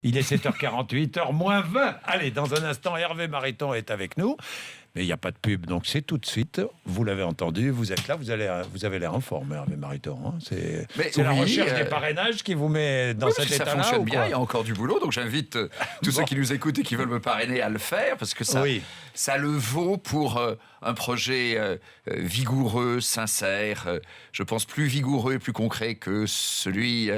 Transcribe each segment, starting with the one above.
Il est 7h48, heure moins 20. Allez, dans un instant, Hervé Mariton est avec nous. Mais il n'y a pas de pub, donc c'est tout de suite. Vous l'avez entendu, vous êtes là, vous avez l'air en forme, Hervé Mariton. Hein. C'est la recherche des parrainages qui vous met dans cet état-là. Ça fonctionne bien, il y a encore du boulot, donc j'invite tous ceux qui nous écoutent et qui veulent me parrainer à le faire, parce que ça le vaut pour un projet vigoureux, sincère, je pense plus vigoureux et plus concret que celui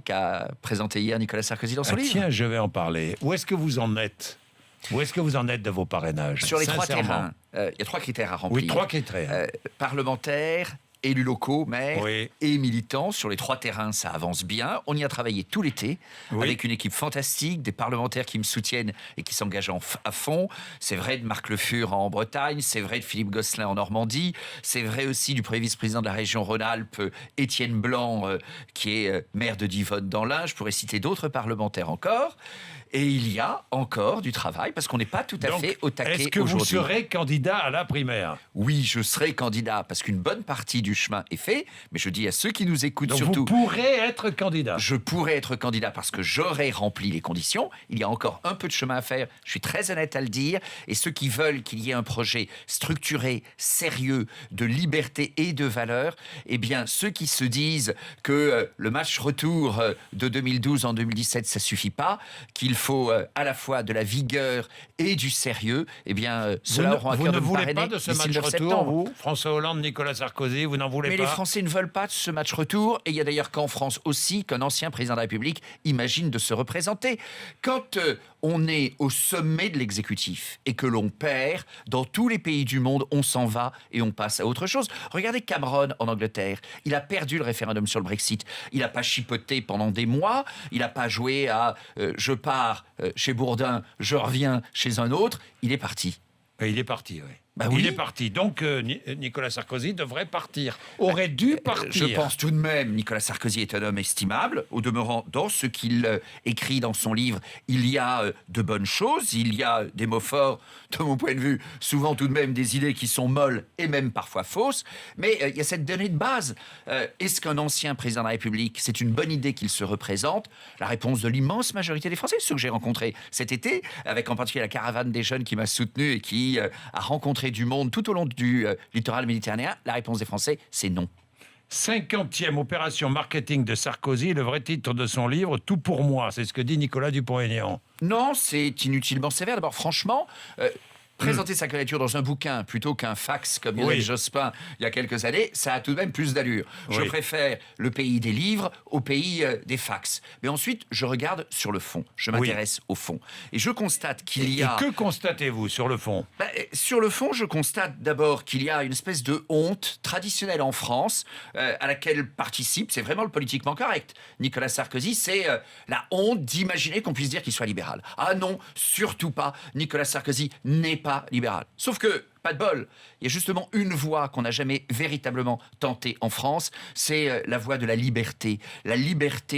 qu'a présenté hier Nicolas Sarkozy dans son livre. Tiens, je vais en parler. Où est-ce que vous en êtes ? Où est-ce que vous en êtes de vos parrainages ? Sur les trois terrains, il y a 3 critères à remplir. Oui, 3 critères. Parlementaires, élus locaux, maires et militants. Sur les 3 terrains, ça avance bien. On y a travaillé tout l'été avec une équipe fantastique, des parlementaires qui me soutiennent et qui s'engagent à fond. C'est vrai de Marc Le Fur en Bretagne, c'est vrai de Philippe Gosselin en Normandie, c'est vrai aussi du premier vice-président de la région Rhône-Alpes, Étienne Blanc, qui est maire de Divonne dans l'Ain. Je pourrais citer d'autres parlementaires encore. Et il y a encore du travail, parce qu'on n'est pas tout à fait au taquet aujourd'hui. Est-ce que vous serez candidat à la primaire ? Oui, je serai candidat, parce qu'une bonne partie du chemin est fait. Mais je dis à ceux qui nous écoutent donc surtout... vous pourrez être candidat ? Je pourrais être candidat parce que j'aurai rempli les conditions. Il y a encore un peu de chemin à faire, je suis très honnête à le dire. Et ceux qui veulent qu'il y ait un projet structuré, sérieux, de liberté et de valeur, eh bien, ceux qui se disent que le match retour de 2012 en 2017, ça suffit pas, qu'il faut à la fois de la vigueur et du sérieux, eh bien, ceux-là auront à cœur de me parrainer. Vous ne voulez pas de ce match retour, vous, François Hollande, Nicolas Sarkozy, vous n'en voulez pas ? Mais les Français ne veulent pas de ce match retour, et il y a d'ailleurs qu'en France aussi qu'un ancien président de la République imagine de se représenter. Quand on est au sommet de l'exécutif et que l'on perd, dans tous les pays du monde, on s'en va et on passe à autre chose. Regardez Cameron en Angleterre. Il a perdu le référendum sur le Brexit. Il n'a pas chipoté pendant des mois. Il n'a pas joué à je pars chez Bourdin, je reviens chez un autre. Il est parti. Il est parti, oui. Oui. Il est parti. Donc, Nicolas Sarkozy devrait partir. Aurait dû partir. Je pense tout de même, Nicolas Sarkozy est un homme estimable. Au demeurant, dans ce qu'il écrit dans son livre, il y a de bonnes choses, il y a des mots forts, de mon point de vue, souvent tout de même des idées qui sont molles et même parfois fausses. Mais il y a cette donnée de base. Est-ce qu'un ancien président de la République, c'est une bonne idée qu'il se représente ? La réponse de l'immense majorité des Français, ceux que j'ai rencontrés cet été, avec en particulier la caravane des jeunes qui m'a soutenu et qui a rencontré du monde tout au long du littoral méditerranéen, la réponse des Français, c'est non. 50e opération marketing de Sarkozy, le vrai titre de son livre, Tout pour moi, c'est ce que dit Nicolas Dupont-Aignan. Non, c'est inutilement sévère. D'abord, franchement... présenter sa candidature dans un bouquin plutôt qu'un fax comme Lionel Jospin il y a quelques années, ça a tout de même plus d'allure. Je préfère le pays des livres au pays des fax. Mais ensuite, je regarde sur le fond. Je m'intéresse au fond. Et je constate qu'il y a... Et que constatez-vous sur le fond ? Sur le fond, je constate d'abord qu'il y a une espèce de honte traditionnelle en France à laquelle participe, c'est vraiment le politiquement correct. Nicolas Sarkozy, c'est la honte d'imaginer qu'on puisse dire qu'il soit libéral. Ah non, surtout pas. Nicolas Sarkozy n'est pas libéral. Sauf que, pas de bol, il y a justement une voie qu'on n'a jamais véritablement tentée en France, c'est la voie de la liberté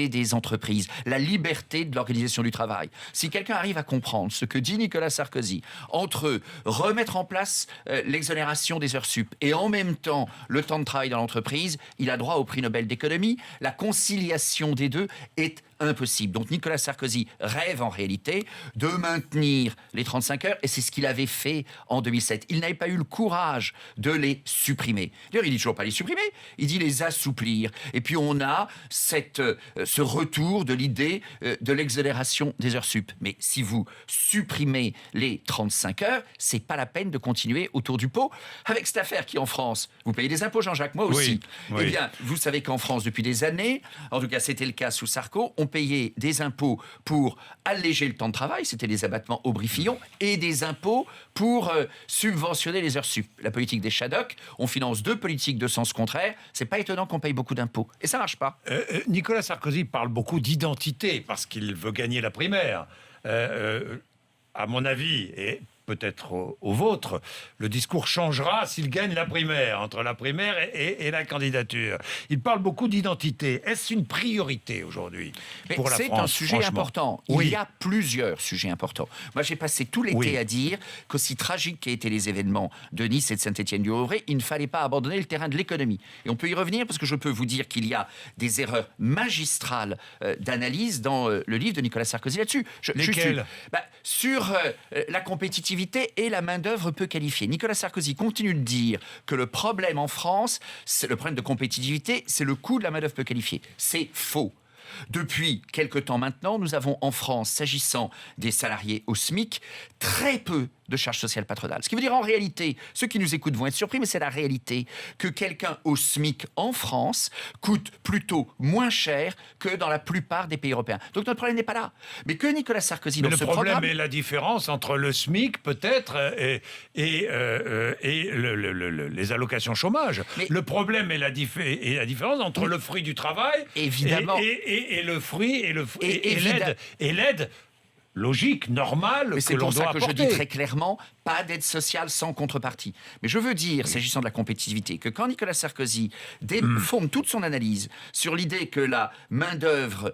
des entreprises, la liberté de l'organisation du travail. Si quelqu'un arrive à comprendre ce que dit Nicolas Sarkozy, entre remettre en place l'exonération des heures sup et en même temps le temps de travail dans l'entreprise, il a droit au prix Nobel d'économie. La conciliation des deux est impossible. Donc Nicolas Sarkozy rêve en réalité de maintenir les 35 heures, et c'est ce qu'il avait fait en 2007. Il n'avait pas eu le courage de les supprimer. D'ailleurs, il dit toujours pas les supprimer, il dit les assouplir. Et puis on a ce retour de l'idée de l'exonération des heures sup. Mais si vous supprimez les 35 heures, c'est pas la peine de continuer autour du pot. Avec cette affaire qui en France, vous payez des impôts, Jean-Jacques, moi aussi. Eh bien, vous savez qu'en France, depuis des années, en tout cas c'était le cas sous Sarko, on payait des impôts pour alléger le temps de travail, c'était des abattements Aubry-Fillon, et des impôts pour subventionner les heures sup. La politique des Shadocks, on finance 2 politiques de sens contraire, c'est pas étonnant qu'on paye beaucoup d'impôts. Et ça marche pas. Nicolas Sarkozy parle beaucoup d'identité, parce qu'il veut gagner la primaire. À mon avis, et peut-être au vôtre, le discours changera s'il gagne la primaire, entre la primaire et la candidature. Il parle beaucoup d'identité. Est-ce une priorité aujourd'hui pour la France? C'est un sujet important. Oui. Il y a plusieurs sujets importants. Moi, j'ai passé tout l'été à dire qu'aussi tragiques qu'aient été les événements de Nice et de Saint-Étienne-du-Rouvray, il ne fallait pas abandonner le terrain de l'économie. Et on peut y revenir parce que je peux vous dire qu'il y a des erreurs magistrales d'analyse dans le livre de Nicolas Sarkozy là-dessus. Lesquelles? Sur la compétitivité et la main-d'œuvre peu qualifiée. Nicolas Sarkozy continue de dire que le problème en France, c'est le problème de compétitivité, c'est le coût de la main-d'œuvre peu qualifiée. C'est faux. Depuis quelque temps maintenant, nous avons en France, s'agissant des salariés au SMIC, très peu de charges sociales patronales. Ce qui veut dire en réalité, ceux qui nous écoutent vont être surpris, mais c'est la réalité, que quelqu'un au SMIC en France coûte plutôt moins cher que dans la plupart des pays européens. Donc notre problème n'est pas là. Mais que Nicolas Sarkozy, dans ce programme... Le problème est la différence entre le SMIC, peut-être, et les allocations chômage. Mais le problème est la différence entre le fruit du travail évidemment. Et le fruit et l'aide logique, normale, mais que l'on doit apporter. C'est pour ça que je dis très clairement, pas d'aide sociale sans contrepartie. Mais je veux dire, s'agissant de la compétitivité, que quand Nicolas Sarkozy fonde toute son analyse sur l'idée que la main-d'œuvre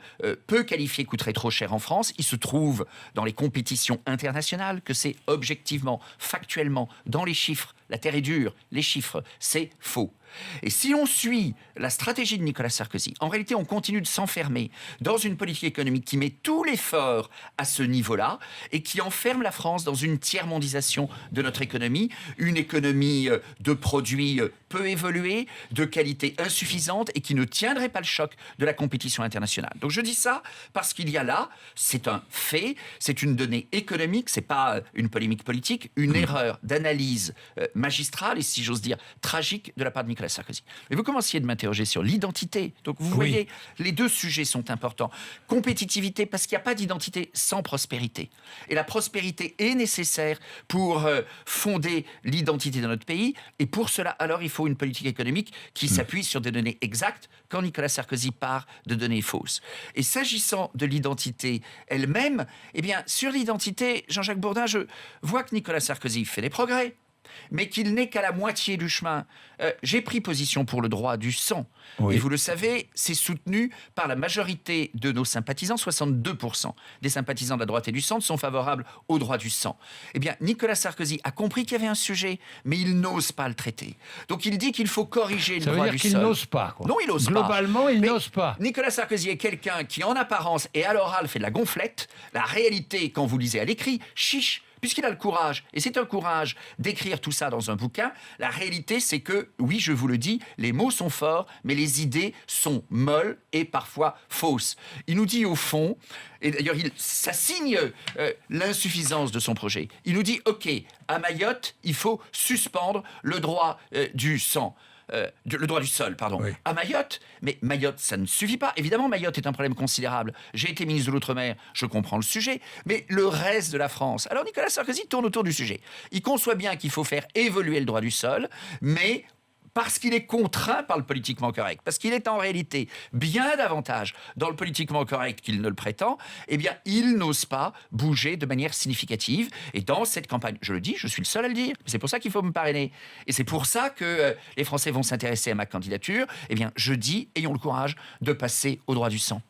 peu qualifiée coûterait trop cher en France, il se trouve dans les compétitions internationales que c'est objectivement, factuellement, dans les chiffres, la terre est dure, les chiffres, c'est faux. Et si on suit la stratégie de Nicolas Sarkozy, en réalité, on continue de s'enfermer dans une politique économique qui met tout l'effort à ce niveau-là et qui enferme la France dans une tiers-mondisation de notre économie, une économie de produits peu évolués, de qualité insuffisante et qui ne tiendrait pas le choc de la compétition internationale. Donc je dis ça parce qu'il y a là, c'est un fait, c'est une donnée économique, c'est pas une polémique politique, une erreur d'analyse magistrale et, si j'ose dire, tragique de la part de Nicolas Sarkozy. Mais vous commenciez de m'interroger sur l'identité. Donc vous voyez, les deux sujets sont importants. Compétitivité, parce qu'il n'y a pas d'identité sans prospérité. Et la prospérité est nécessaire pour fonder l'identité de notre pays. Et pour cela, alors, il faut une politique économique qui s'appuie sur des données exactes quand Nicolas Sarkozy part de données fausses. Et s'agissant de l'identité elle-même, eh bien, sur l'identité, Jean-Jacques Bourdin, je vois que Nicolas Sarkozy fait des progrès, mais qu'il n'est qu'à la moitié du chemin. J'ai pris position pour le droit du sang. Oui. Et vous le savez, c'est soutenu par la majorité de nos sympathisants. 62% des sympathisants de la droite et du centre sont favorables au droit du sang. Eh bien, Nicolas Sarkozy a compris qu'il y avait un sujet, mais il n'ose pas le traiter. Donc il dit qu'il faut corriger le droit du sol. Ça veut dire qu'il n'ose pas, quoi. Non, il n'ose pas. Globalement, il n'ose pas. Nicolas Sarkozy est quelqu'un qui, en apparence et à l'oral, fait de la gonflette. La réalité, quand vous lisez à l'écrit, chiche. Puisqu'il a le courage, et c'est un courage d'écrire tout ça dans un bouquin, la réalité c'est que, oui je vous le dis, les mots sont forts, mais les idées sont molles et parfois fausses. Il nous dit au fond, et d'ailleurs ça signe l'insuffisance de son projet, il nous dit ok, à Mayotte il faut suspendre le droit du sang. Le droit du sol, pardon, oui. À Mayotte. Mais Mayotte, ça ne suffit pas. Évidemment, Mayotte est un problème considérable. J'ai été ministre de l'Outre-mer, je comprends le sujet. Mais le reste de la France... Alors Nicolas Sarkozy tourne autour du sujet. Il conçoit bien qu'il faut faire évoluer le droit du sol, mais... parce qu'il est contraint par le politiquement correct, parce qu'il est en réalité bien davantage dans le politiquement correct qu'il ne le prétend, eh bien, il n'ose pas bouger de manière significative. Et dans cette campagne, je le dis, je suis le seul à le dire, c'est pour ça qu'il faut me parrainer. Et c'est pour ça que les Français vont s'intéresser à ma candidature. Eh bien, je dis, ayons le courage de passer au droit du sang.